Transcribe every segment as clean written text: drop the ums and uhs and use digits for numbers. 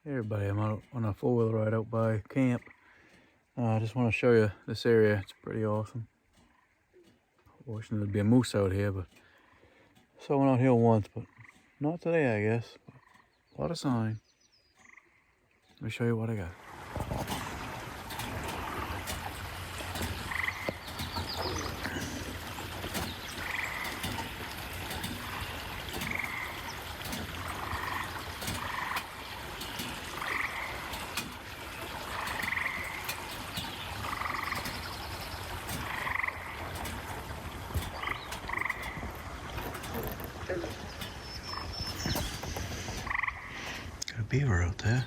Hey everybody, I'm out on a four-wheel ride out by camp. I just want to show you this area. It's pretty awesome. Wishing there'd be a moose out here, but saw one out here once, but not today, I guess. A lot of sign. Let me show you what I got. Got a beaver out there.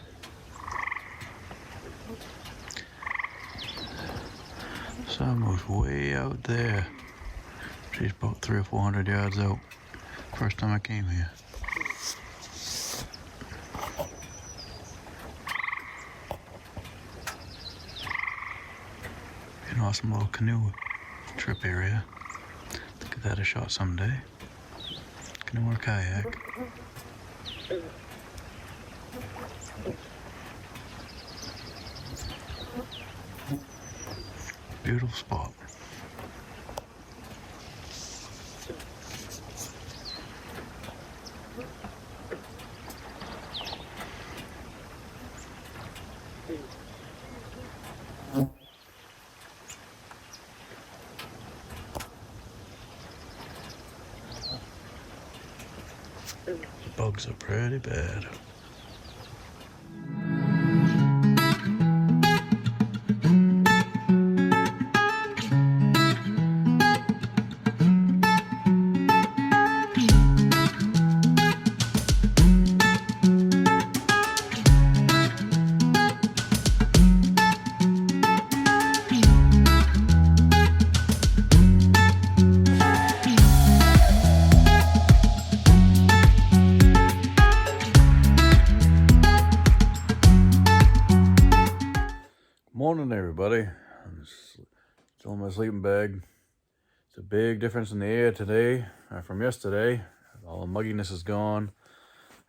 Saw a moose way out there. She's about 300 or 400 yards out. First time I came here. An awesome little canoe trip area. Give that a shot someday. Canoe or kayak. Beautiful spot. The bugs are pretty bad. Morning everybody. I'm still in my sleeping bag. It's a big difference in the air today from yesterday. All the mugginess is gone.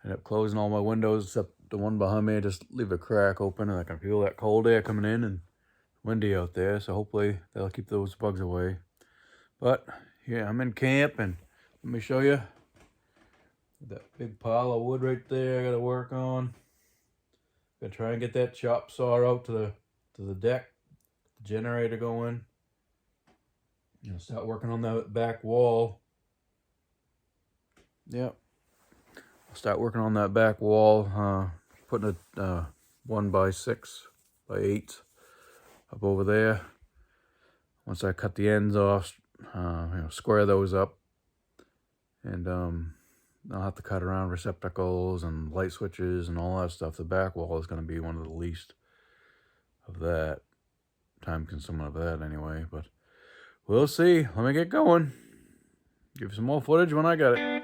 I ended up closing all my windows except the one behind me. I just leave a crack open and I can feel that cold air coming in and windy out there. So hopefully that'll keep those bugs away. But yeah, I'm in camp and let me show you that big pile of wood right there I gotta work on. Gonna try and get that chop saw out to the deck, the generator going. Start working on that back wall. Yep. I'll start working on that back wall, putting a 1x6 by 8 up over there. Once I cut the ends off, square those up, and I'll have to cut around receptacles and light switches and all that stuff. The back wall is going to be one of the least of that, time consuming of that anyway, but we'll see. Let me get going. Give you some more footage when I got it.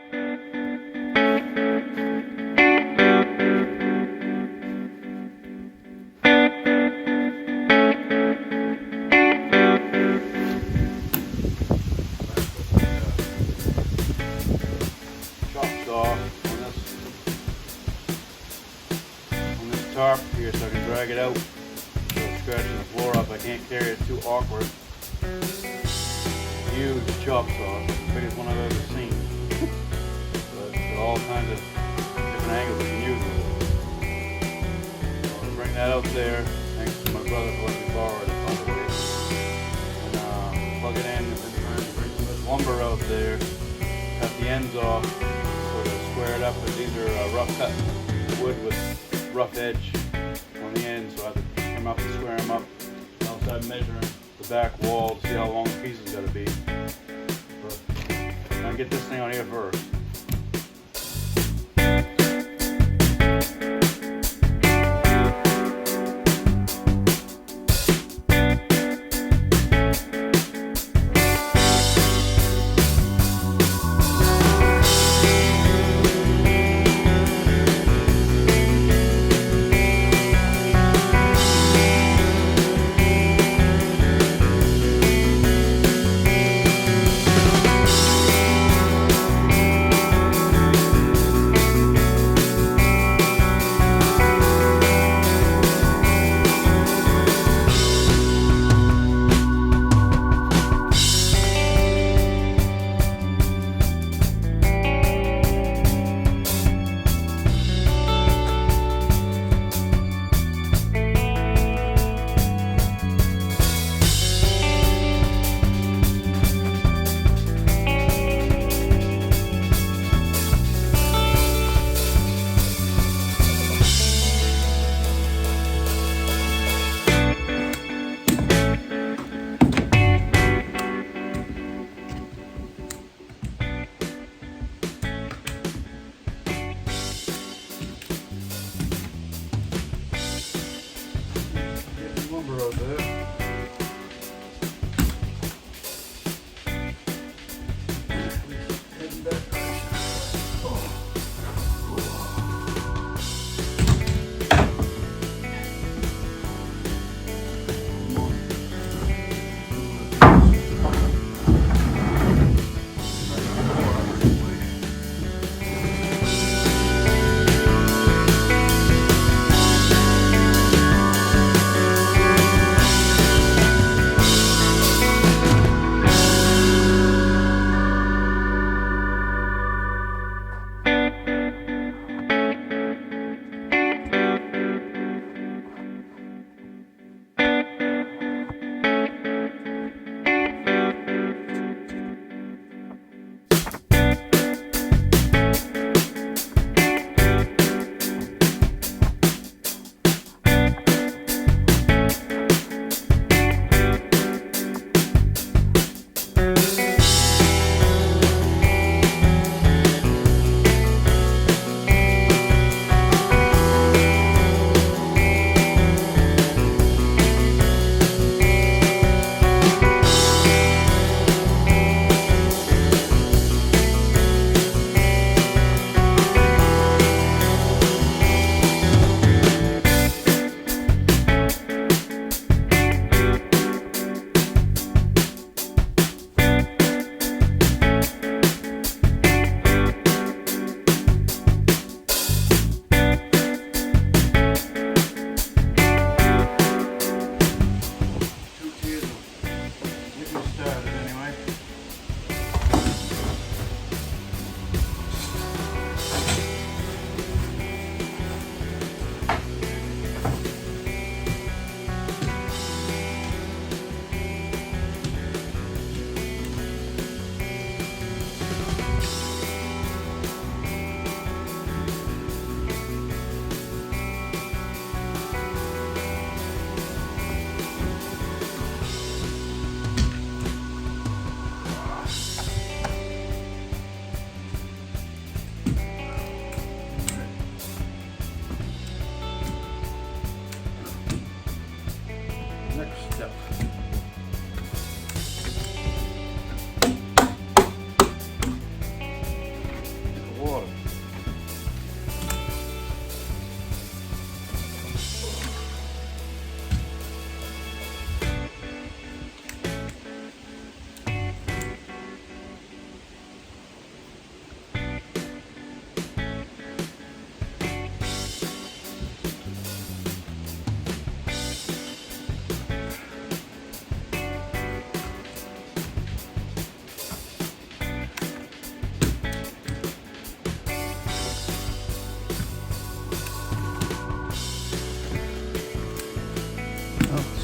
Chop saw on this tarp here so I can drag it out. Scratching the floor up, I can't carry it, too awkward. Huge chop saw, the biggest one I've ever seen. But all kinds of different angles you can use it. So I'll bring that out there. Thanks to my brother for letting me borrow it, by the way. And plug it in and then bring some of this lumber out there. Cut the ends off, sort of square it up. But these are rough cut wood with rough edge on the end, so I have to come up and square them up. And I'll start measuring the back wall to see how long the piece is going to be. But I'll get this thing on here first.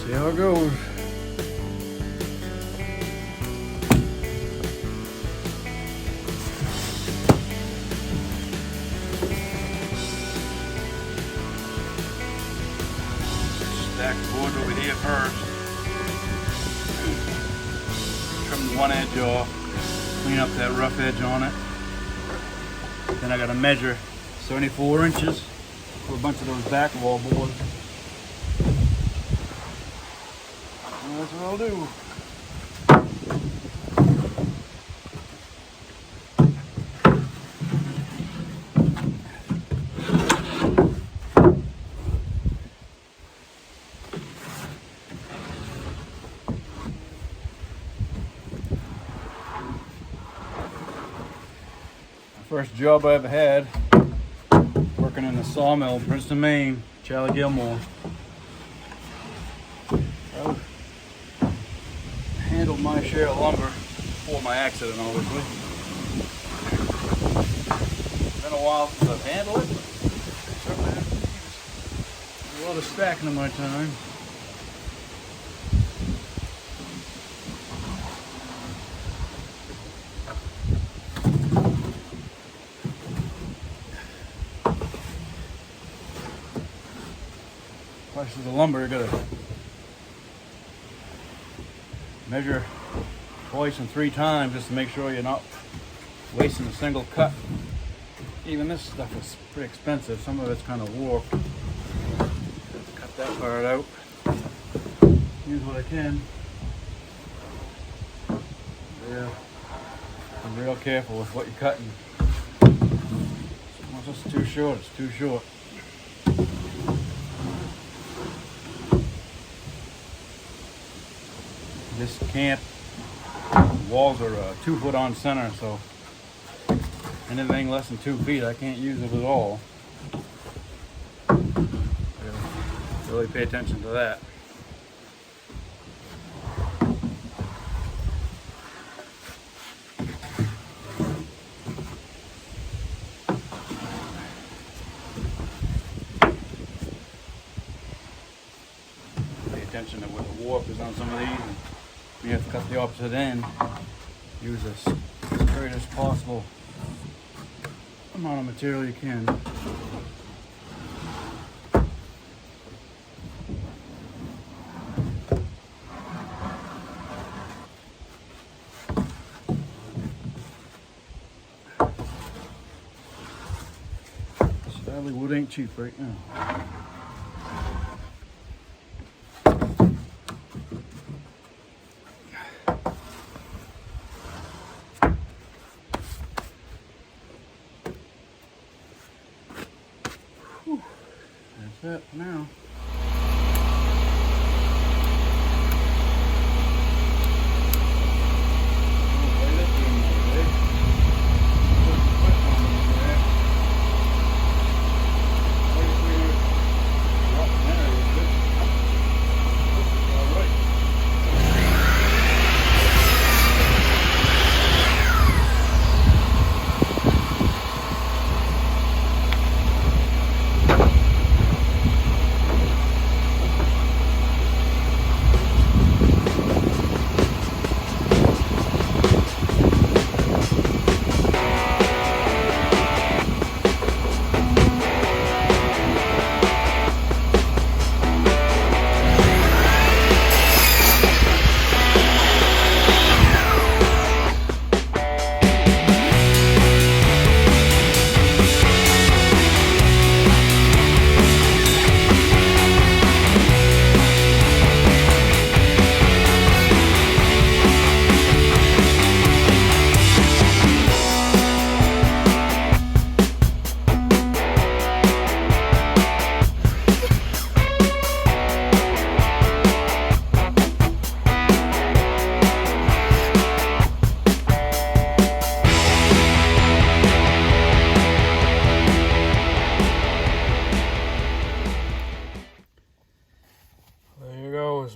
See how it goes. Stack the board over here first. Trim the one edge off. Clean up that rough edge on it. Then I got to measure 74 inches for a bunch of those back wall boards. And that's what I'll do. First job I ever had, working in a sawmill in Princeton, Maine, Charlie Gilmore. I handled my share of lumber before my accident, obviously. It's been a while since I've handled it, but certainly there's a lot of stacking in my time. Price of the lumber, you gotta measure twice and 3 times just to make sure you're not wasting a single cut. Even this stuff is pretty expensive. Some of it's kind of warped. Cut that part out. Use what I can. Yeah, be real careful with what you're cutting. Once it's too short, it's too short. This camp walls are 2 foot on center, so anything less than 2 feet I can't use it at all. Really pay attention to that. Pay attention to where the warp is on some of these. You have to cut the opposite end. Use as straight as possible amount of material you can. Sadly, wood ain't cheap right now. That's it for now.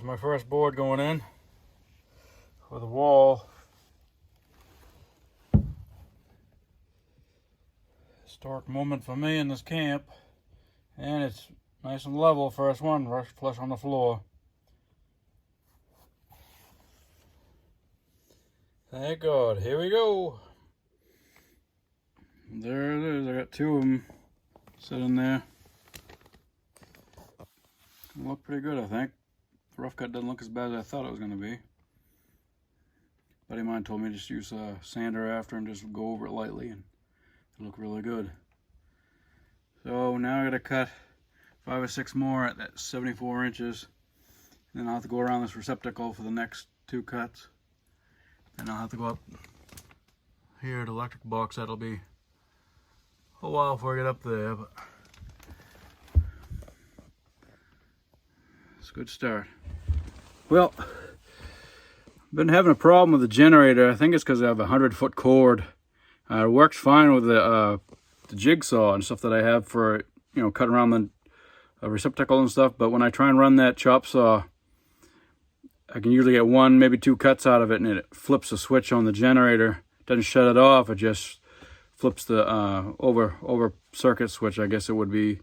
My first board going in for the wall. Historic moment for me in this camp, and it's nice and level. First one, flush on the floor. Thank God. Here we go. There it is. I got two of them sitting there. They look pretty good, I think. The rough cut doesn't look as bad as I thought it was going to be. Buddy of mine told me just use a sander after and just go over it lightly, and it'll look really good. So now I got to cut 5 or 6 more at that 74 inches. And then I'll have to go around this receptacle for the next 2 cuts. Then I'll have to go up here to the electric box. That'll be a while before I get up there, but it's a good start. Well, I've been having a problem with the generator. I think it's because I have a 100-foot cord. It works fine with the jigsaw and stuff that I have for, you know, cutting around the receptacle and stuff. But when I try and run that chop saw, I can usually get 1, maybe 2 cuts out of it, and it flips the switch on the generator. It doesn't shut it off. It just flips the over circuit switch, I guess it would be.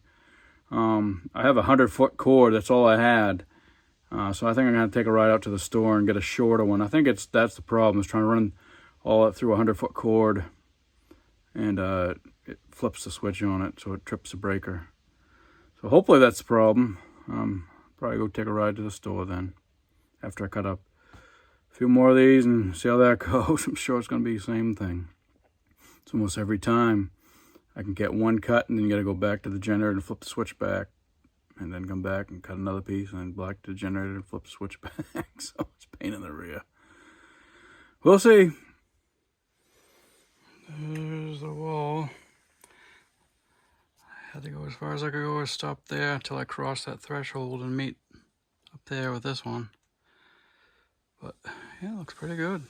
I have a 100-foot cord. That's all I had. So I think I'm going to take a ride out to the store and get a shorter one. I think that's the problem, is trying to run all that through a 100-foot cord. And it flips the switch on it, so it trips the breaker. So hopefully that's the problem. Probably go take a ride to the store then, after I cut up a few more of these and see how that goes. I'm sure it's going to be the same thing. It's almost every time I can get 1 cut, and then you got to go back to the generator and flip the switch back, and then come back and cut another piece, and then back to the generator and flip the switch back. So it's a pain in the rear. We'll see. There's the wall. I had to go as far as I could go, stop there until I crossed that threshold and meet up there with this one. But yeah, it looks pretty good.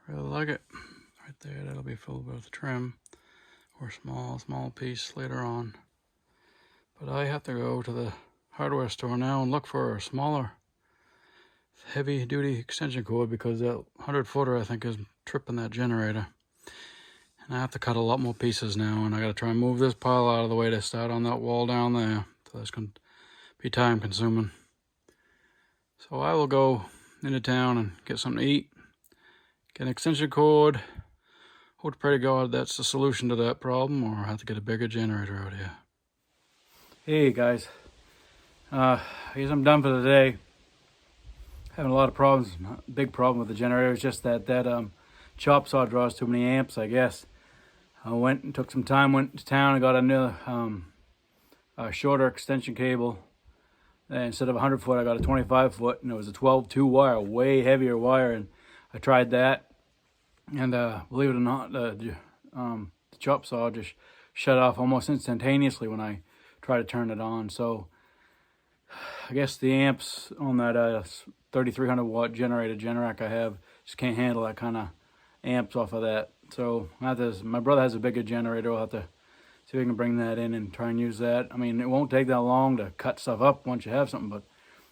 Really like it. Right there, that'll be filled with trim or small piece later on. But I have to go to the hardware store now and look for a smaller heavy duty extension cord, because that 100-footer I think is tripping that generator. And I have to cut a lot more pieces now, and I got to try and move this pile out of the way to start on that wall down there. So that's going to be time consuming. So I will go into town and get something to eat, get an extension cord. Hope to pray to God that's the solution to that problem, or I'll have to get a bigger generator out here. Hey guys, I guess I'm done for the day. Having a lot of problems. Big problem with the generator is just that chop saw draws too many amps, I guess. I went and took some time, went to town and got another shorter extension cable. And instead of a 100-foot, I got a 25-foot, and it was a 12-2 wire, way heavier wire. And I tried that, and believe it or not, the chop saw just shut off almost instantaneously when I tried to turn it on. So I guess the amps on that 3,300 watt Generac I have just can't handle that kind of amps off of that. So my brother has a bigger generator. I'll have to see if we can bring that in and try and use that. I mean, it won't take that long to cut stuff up once you have something, but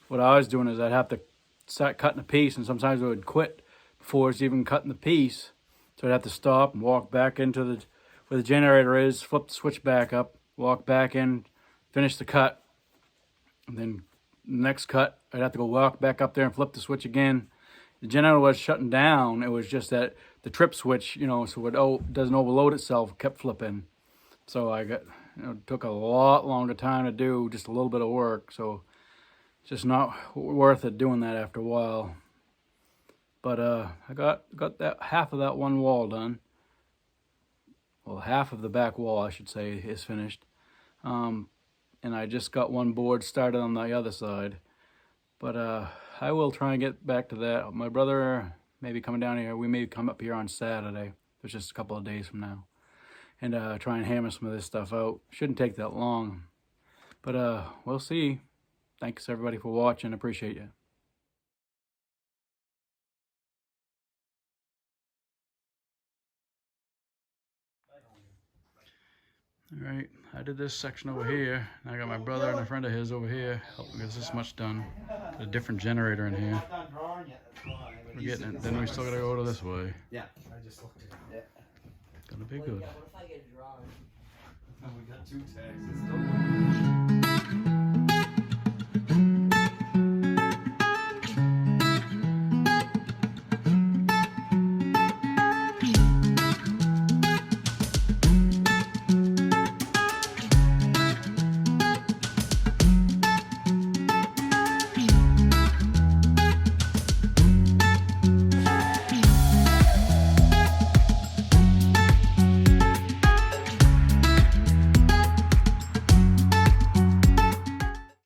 what I was doing is I'd have to start cutting a piece, and sometimes it would quit before it's even cutting the piece. So I'd have to stop and walk back into where the generator is, flip the switch back up, walk back in, finish the cut, and then the next cut, I'd have to go walk back up there and flip the switch again. The generator was shutting down. It was just that the trip switch, you know, so it doesn't overload itself, kept flipping. So it took a lot longer time to do just a little bit of work. So it's just not worth it doing that after a while. But I got that half of that one wall done. Well, half of the back wall, I should say, is finished. And I just got one board started on the other side. But I will try and get back to that. My brother may be coming down here. We may come up here on Saturday. It's just a couple of days from now. And try and hammer some of this stuff out. Shouldn't take that long. But we'll see. Thanks everybody for watching. Appreciate you. Alright, I did this section over here. I got my brother and a friend of his over here helping get this much done. Got a different generator in here. We're getting it. Then we still gotta go to this way. Yeah, I just looked at it. Gonna be good. We got 2 tags.